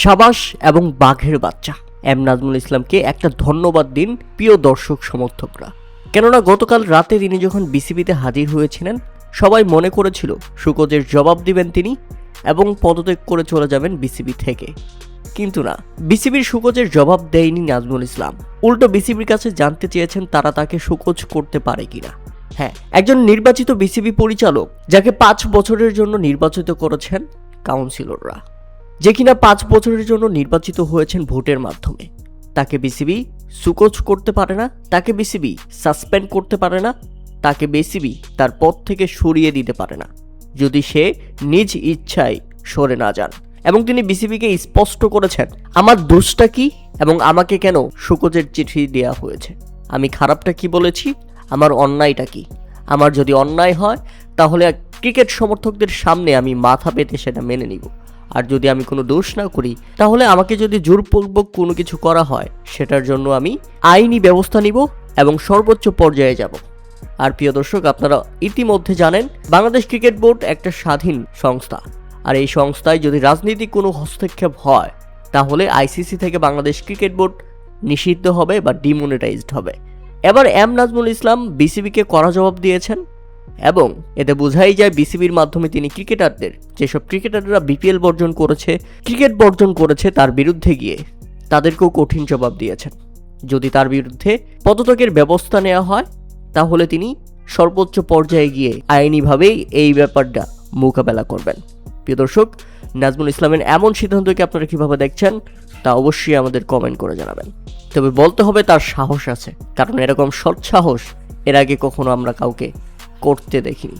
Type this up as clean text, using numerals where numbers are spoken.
সাবাস এবং বাঘের বাচ্চা এম নাজমুল ইসলামকে একটা ধন্যবাদ দিন প্রিয় দর্শক সমর্থকরা। কেননা গতকাল রাতে তিনি যখন বিসিবিতে হাজির হয়েছিলেন সবাই মনে করেছিল সুকোজের জবাব দিবেন তিনি এবং পদত্যাগ করে চলে যাবেন বিসিবি থেকে, কিন্তু না, বিসিবির সুকোজের জবাব দেয়নি নাজমুল ইসলাম। উল্টো বিসিবির কাছে জানতে চেয়েছেন তারা তাকে সুকোজ করতে পারে কিনা। হ্যাঁ, একজন নির্বাচিত বিসিবি পরিচালক যাকে 5 বছরের জন্য নির্বাচিত করেছেন কাউন্সিলররা, যে কিনা 5 বছরের জন্য নির্বাচিত হয়েছেন ভোটের মাধ্যমে, তাকে বিসিবি সুকোজ করতে পারে না, তাকে বিসিবি সাসপেন্ড করতে পারে না, তাকে বিসিবি তার পদ থেকে সরিয়ে দিতে পারে না যদি সে নিজ ইচ্ছায় সরে না যান। এবং তিনি বিসিবিকে স্পষ্ট করেছেন আমার দোষটা কি এবং আমাকে কেন সুকোজের চিঠি দেওয়া হয়েছে, আমি খারাপটা কি বলেছি, আমার অন্যায়টা কি। আমার যদি অন্যায় হয় তাহলে ক্রিকেট সমর্থকদের সামনে আমি মাথা পেতে সেটা মেনে নিব, আর যদি আমি কোনো দোষ না করি তাহলে আমাকে যদি জোরপূর্বক কোনো কিছু করা হয় সেটার জন্য আমি আইনি ব্যবস্থা নিব এবং সর্বোচ্চ পর্যায়ে যাব। আর প্রিয় দর্শক, আপনারা ইতিমধ্যে জানেন বাংলাদেশ ক্রিকেট বোর্ড একটা স্বাধীন সংস্থা, আর এই সংস্থায় যদি রাজনৈতিক কোনো হস্তক্ষেপ হয় তাহলে আইসিসি থেকে বাংলাদেশ ক্রিকেট বোর্ড নিষিদ্ধ হবে বা ডিমনিটাইজড হবে। এবার এম নাজমুল ইসলাম বিসিবিকে কড়া জবাব দিয়েছেন এবং এতে বোঝাই যায় বিসিবির মাধ্যমে তিনি ক্রিকেটারদের, যেসব ক্রিকেটাররা বিপিএল বর্জন করেছে, ক্রিকেট বর্জন করেছে, তার বিরুদ্ধে গিয়ে তাদেরকেও কঠিন জবাব দিয়েছেন। যদি তার বিরুদ্ধে পদত্যাগের ব্যবস্থা নেওয়া হয় তাহলে তিনি সর্বোচ্চ পর্যায়ে গিয়ে আইনিভাবেই এই ব্যাপারটা মোকাবেলা করবেন। প্রিয় দর্শক, নাজমুল ইসলামের এমন সিদ্ধান্তকে আপনারা কিভাবে দেখছেন তা অবশ্যই আমাদের কমেন্ট করে জানাবেন। তবে বলতে হবে তার সাহস আছে, কারণ এরকম সৎ সাহস এর আগে কখনো আমরা কাউকে করতে দেখিনি।